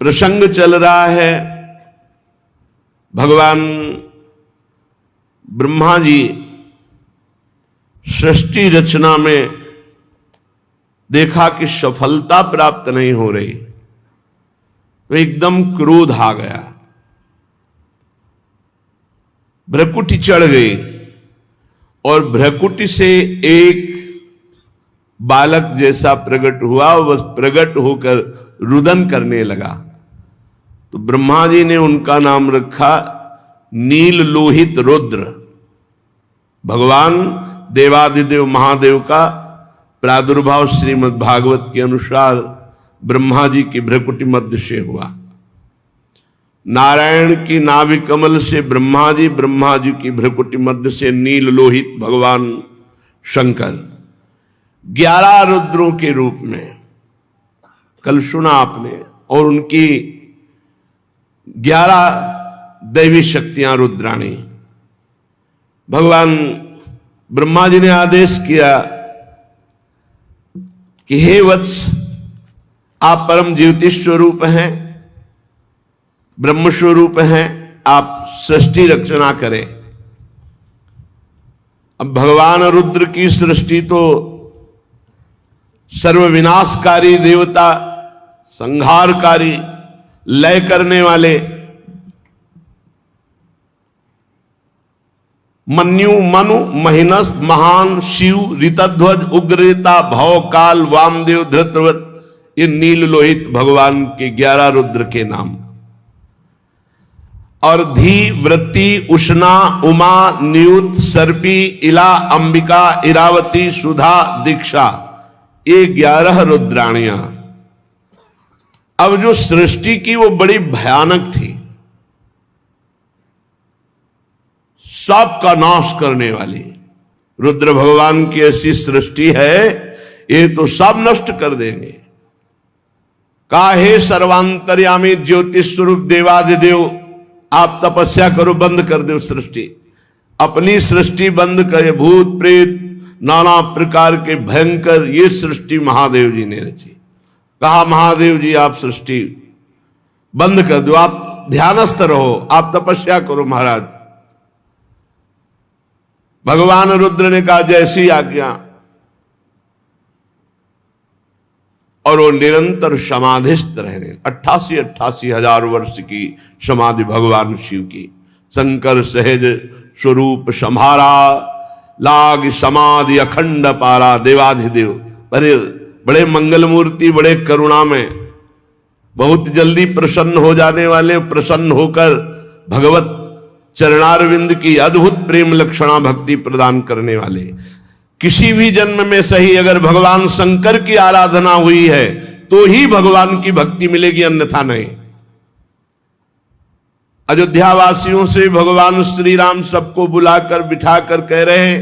प्रसंग चल रहा है। भगवान ब्रह्मा जी सृष्टि रचना में देखा कि सफलता प्राप्त नहीं हो रही, तो एकदम क्रोध आ गया, भ्रकुटी चढ़ गई और भ्रकुटी से एक बालक जैसा प्रकट हुआ। वह प्रकट होकर रुदन करने लगा। तो ब्रह्मा जी ने उनका नाम रखा नील लोहित रुद्र। भगवान देवादिदेव महादेव का प्रादुर्भाव श्रीमद् भागवत के अनुसार ब्रह्मा जी की भ्रकुटी मध्य से हुआ। नारायण की नाभि कमल से ब्रह्मा जी की भ्रकुटी मध्य से नील लोहित भगवान शंकर 11 रुद्रों के रूप में कल सुना आपने, और उनकी 11 दैवी शक्तियां रुद्राणी। भगवान ब्रह्मा जी ने आदेश किया कि हे वत्स, आप परम ज्योति स्वरूप हैं, ब्रह्म स्वरूप हैं, आप सृष्टि रचना करें। अब भगवान रुद्र की सृष्टि तो सर्वविनाशकारी देवता, संहारकारी, लय करने वाले, मन्यु मनु महिनस महान शिव ऋतध्वज उग्रता भव काल वामदेव धृतव्रत, ये नील लोहित भगवान के 11 रुद्र के नाम। और धी वृत्ति उष्णा उमा नियुत सर्पी इला अंबिका इरावती सुधा दीक्षा, ये 11 रुद्राणियां। अब जो सृष्टि की वो बड़ी भयानक थी, सबका नाश करने वाली। रुद्र भगवान की ऐसी सृष्टि है, ये तो सब नष्ट कर देंगे। काहे सर्वांतर्यामी ज्योतिष स्वरूप देवादिदेव, आप तपस्या करो, बंद कर दो सृष्टि, अपनी सृष्टि बंद करे। भूत प्रेत नाना प्रकार के भयंकर ये सृष्टि महादेव जी ने रची। कहा महादेव जी आप सृष्टि बंद कर दो, आप ध्यानस्थ रहो, आप तपस्या करो महाराज। भगवान रुद्र ने कहा जैसी आज्ञा, और वो निरंतर समाधिस्थ रहने। 88 हजार वर्ष की समाधि भगवान शिव की। शंकर सहज स्वरूप संहारा, लाग समाधि अखंड पारा। देवाधिदेव बड़े मंगल मूर्ति, बड़े करुणा में, बहुत जल्दी प्रसन्न हो जाने वाले, प्रसन्न होकर भगवत चरणारविंद की अद्भुत प्रेम लक्षणा भक्ति प्रदान करने वाले। किसी भी जन्म में सही अगर भगवान शंकर की आराधना हुई है तो ही भगवान की भक्ति मिलेगी, अन्यथा नहीं। अयोध्या वासियों से भगवान श्री राम सबको बुलाकर बिठाकर कह रहे हैं,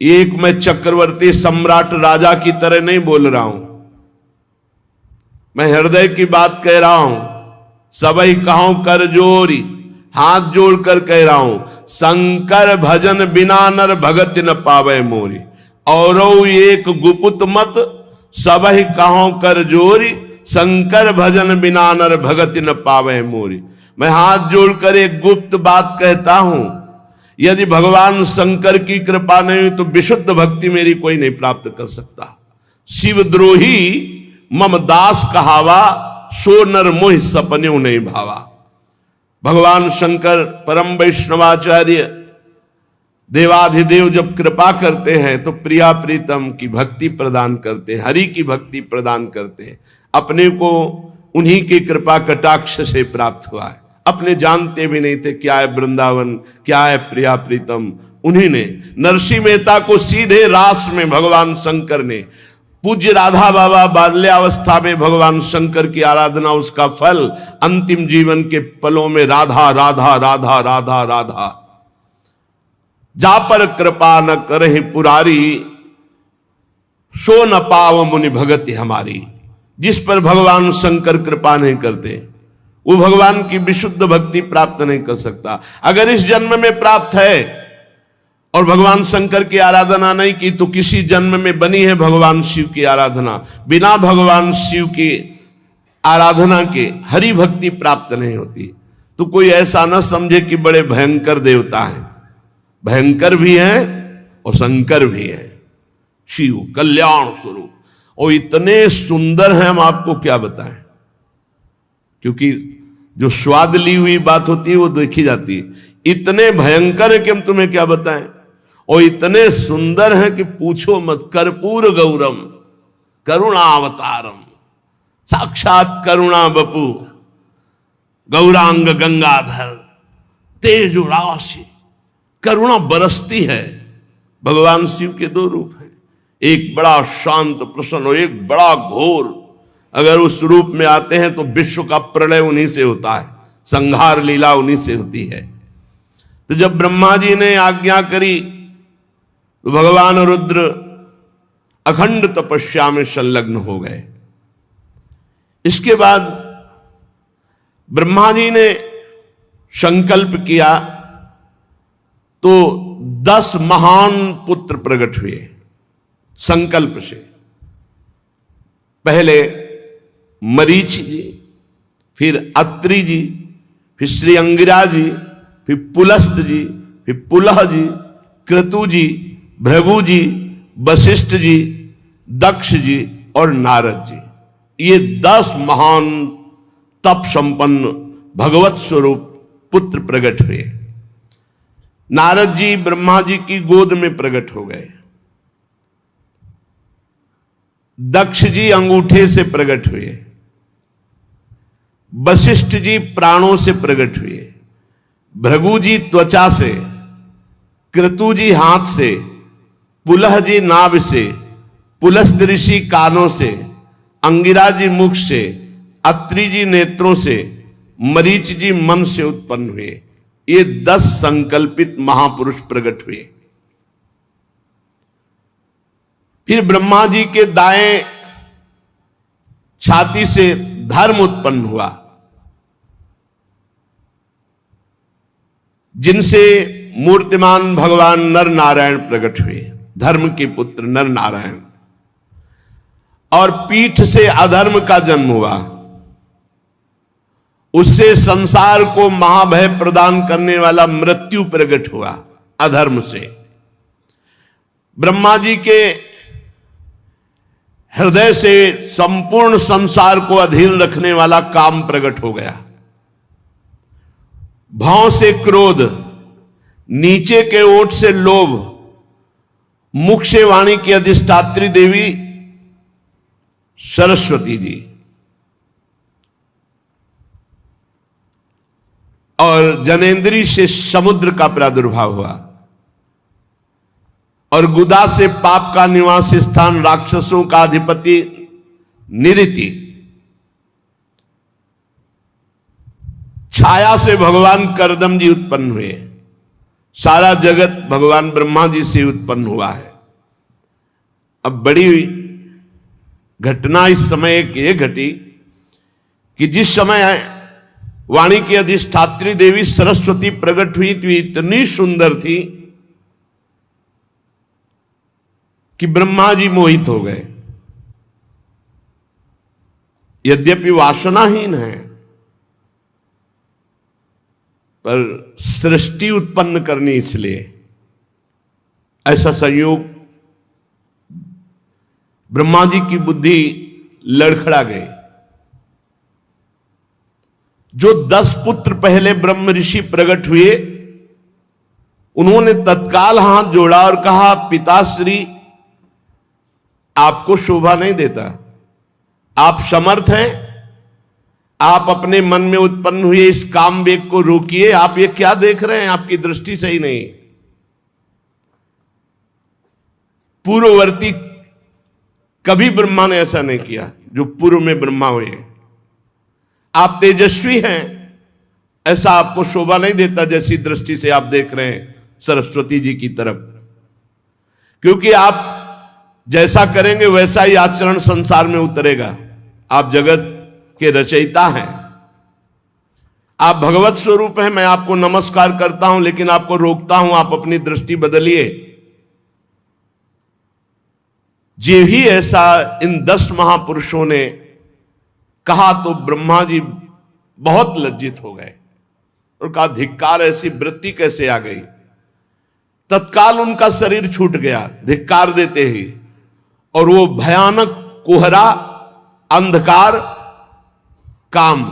एक मैं चक्रवर्ती सम्राट राजा की तरह नहीं बोल रहा हूं, मैं हृदय की बात कह रहा हूं। सबई कहूं कर जोरी, हाथ जोड़कर कह रहा हूं, शंकर भजन बिना नर भगत न पावे मोरी। और एक गुपुत मत सबहि कहूं कर जोरी, शंकर भजन बिना नर भगत न पावे मोरी। मैं हाथ जोड़कर एक गुप्त बात कहता हूं, यदि भगवान शंकर की कृपा नहीं हुई तो विशुद्ध भक्ति मेरी कोई नहीं प्राप्त कर सकता। शिवद्रोही मम दास कहावा, सो नर मोहि सपन्यों नहीं भावा। भगवान शंकर परम वैष्णवाचार्य देवाधिदेव जब कृपा करते हैं तो प्रिया प्रीतम की भक्ति प्रदान करते हैं, हरि की भक्ति प्रदान करते हैं। अपने को उन्हीं की कृपा कटाक्ष से प्राप्त हुआ है, अपने जानते भी नहीं थे क्या है वृंदावन, क्या है प्रिया प्रीतम। उन्हीं ने नरसिंह मेहता को सीधे रास में भगवान शंकर ने, पूज्य राधा बाबा बाल्यावस्था में भगवान शंकर की आराधना, उसका फल अंतिम जीवन के पलों में राधा राधा राधा राधा राधा। जा पर कृपा न करहि पुरारी, सो न पाव मुनि भगति हमारी। जिस पर भगवान शंकर कृपा नहीं करते वो भगवान की विशुद्ध भक्ति प्राप्त नहीं कर सकता। अगर इस जन्म में प्राप्त है और भगवान शंकर की आराधना नहीं की तो किसी जन्म में बनी है भगवान शिव की आराधना। बिना भगवान शिव की आराधना के, हरि भक्ति प्राप्त नहीं होती। तो कोई ऐसा न समझे कि बड़े भयंकर देवता हैं, भयंकर भी हैं और शंकर भी हैं। शिव कल्याण स्वरूप, और इतने सुंदर हैं हम आपको क्या बताएं, क्योंकि जो स्वाद ली हुई बात होती है वो देखी जाती है। इतने भयंकर है कि हम तुम्हें क्या बताएं, और इतने सुंदर हैं कि पूछो मत। कर्पूर गौरम करुणावतारम, साक्षात करुणा बपू, गौरांग गंगाधर, तेज राशि, करुणा बरसती है। भगवान शिव के दो रूप हैं, एक बड़ा शांत प्रसन्न और एक बड़ा घोर। अगर उस रूप में आते हैं तो विश्व का प्रलय उन्हीं से होता है, संहार लीला उन्हीं से होती है। तो जब ब्रह्मा जी ने आज्ञा करी तो भगवान रुद्र अखंड तपस्या में संलग्न हो गए। इसके बाद ब्रह्मा जी ने संकल्प किया तो 10 महान पुत्र प्रकट हुए संकल्प से। पहले मरीच जी, फिर अत्रि जी, फिर श्री अंगिरा जी, फिर पुलस्त जी, फिर पुलह जी, क्रतु जी, भृगु जी, वशिष्ठ जी, दक्ष जी और नारद जी। ये 10 महान तप संपन्न भगवत स्वरूप पुत्र प्रकट हुए। नारद जी ब्रह्मा जी की गोद में प्रकट हो गए। दक्ष जी अंगूठे से प्रकट हुए। वशिष्ठ जी प्राणों से प्रकट हुए। भृगु जी त्वचा से, क्रतु जी हाथ से, पुलह जी नाभ से, पुलस्त ऋषि कानों से, अंगिरा जी मुख से, अत्रि जी नेत्रों से, मरीच जी मन से उत्पन्न हुए। ये 10 संकल्पित महापुरुष प्रकट हुए। फिर ब्रह्मा जी के दाएं छाती से धर्म उत्पन्न हुआ, जिनसे मूर्तिमान भगवान नर नारायण प्रकट हुए, धर्म के पुत्र नर नारायण। और पीठ से अधर्म का जन्म हुआ, उससे संसार को महाभय प्रदान करने वाला मृत्यु प्रकट हुआ अधर्म से। ब्रह्मा जी के हृदय से संपूर्ण संसार को अधीन रखने वाला काम प्रकट हो गया। भाव से क्रोध, नीचे के ओठ से लोभ, मुख से वाणी की अधिष्ठात्री देवी सरस्वती जी, और जनेन्द्री से समुद्र का प्रादुर्भाव हुआ, और गुदा से पाप का निवास स्थान राक्षसों का अधिपति निरिति, छाया से भगवान करदम जी उत्पन्न हुए। सारा जगत भगवान ब्रह्मा जी से उत्पन्न हुआ है। अब बड़ी घटना इस समय एक ये घटी कि जिस समय वाणी की अधिष्ठात्री देवी सरस्वती प्रकट हुई थी, इतनी सुंदर थी कि ब्रह्मा जी मोहित हो गए। यद्यपि वासनाहीन है, पर सृष्टि उत्पन्न करनी, इसलिए ऐसा संयोग ब्रह्मा जी की बुद्धि लड़खड़ा गई। जो 10 पुत्र पहले ब्रह्म ऋषि प्रकट हुए, उन्होंने तत्काल हाथ जोड़ा और कहा, पिताश्री आपको शोभा नहीं देता, आप समर्थ हैं, आप अपने मन में उत्पन्न हुए इस काम वेग को रोकिए। आप ये क्या देख रहे हैं, आपकी दृष्टि सही नहीं। पूर्ववर्ती कभी ब्रह्मा ने ऐसा नहीं किया जो पूर्व में ब्रह्मा हुए। आप तेजस्वी हैं, ऐसा आपको शोभा नहीं देता जैसी दृष्टि से आप देख रहे हैं सरस्वती जी की तरफ, क्योंकि आप जैसा करेंगे वैसा ही आचरण संसार में उतरेगा। आप जगत के रचयिता हैं, आप भगवत स्वरूप हैं। मैं आपको नमस्कार करता हूं, लेकिन आपको रोकता हूं, आप अपनी दृष्टि बदलिए। जे ही ऐसा इन 10 महापुरुषों ने कहा तो ब्रह्मा जी बहुत लज्जित हो गए और कहा धिक्कार, ऐसी वृत्ति कैसे आ गई। तत्काल उनका शरीर छूट गया धिक्कार देते ही, और वो भयानक कोहरा, अंधकार, काम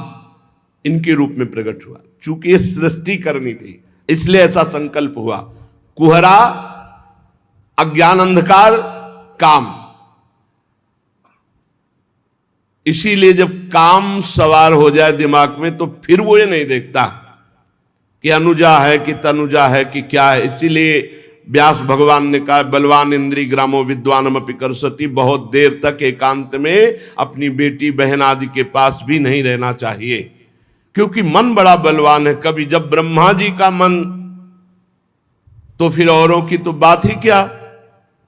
इनके रूप में प्रकट हुआ। चूंकि ये सृष्टि करनी थी इसलिए ऐसा संकल्प हुआ। कोहरा, अज्ञान, अंधकार, काम। इसीलिए जब काम सवार हो जाए दिमाग में तो फिर वो ये नहीं देखता कि अनुजा है कि तनुजा है कि क्या है। इसीलिए व्यास भगवान ने कहा बलवान इंद्री ग्रामो विद्वानमपि करसति, बहुत देर तक एकांत में अपनी बेटी बहन आदि के पास भी नहीं रहना चाहिए, क्योंकि मन बड़ा बलवान है। कभी जब ब्रह्मा जी का मन तो फिर औरों की तो बात ही क्या।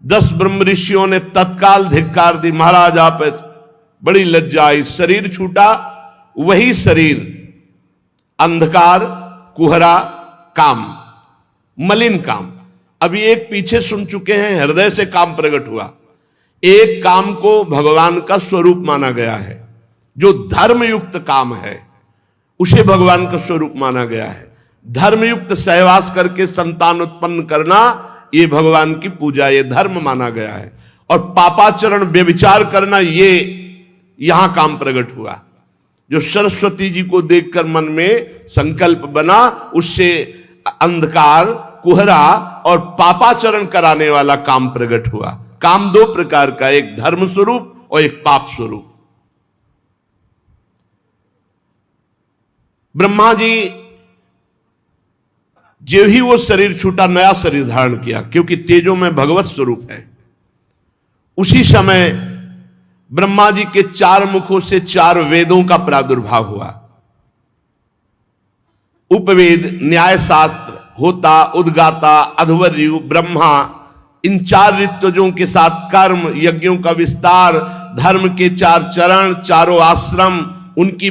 10 ब्रह्म ऋषियों ने तत्काल धिक्कार दी, महाराज आप, बड़ी लज्जा आई। शरीर छूटा, वही शरीर अंधकार, कुहरा, काम, मलिन काम। अभी एक पीछे सुन चुके हैं, हृदय से काम प्रकट हुआ। एक काम को भगवान का स्वरूप माना गया है, जो धर्मयुक्त काम है उसे भगवान का स्वरूप माना गया है। धर्मयुक्त सहवास करके संतान उत्पन्न करना ये भगवान की पूजा, ये धर्म माना गया है। और पापाचरण व्यभिचार करना ये यहां काम प्रकट हुआ। जो सरस्वती जी को देखकर मन में संकल्प बना, उससे अंधकार, कुहरा और पापाचरण कराने वाला काम प्रकट हुआ। काम 2 प्रकार का, एक धर्म स्वरूप और एक पाप स्वरूप। ब्रह्मा जी जो ही वो शरीर छूटा, नया शरीर धारण किया, क्योंकि तेजो में भगवत स्वरूप है। उसी समय ब्रह्मा जी के 4 मुखों से 4 वेदों का प्रादुर्भाव हुआ। उपवेद, न्याय शास्त्र, होता, उद्गाता, अध्वर्यु, ब्रह्मा, इन 4 ऋत्विजों के साथ कर्म, यज्ञों का विस्तार, धर्म के 4 चरण, चारों आश्रम, उनकी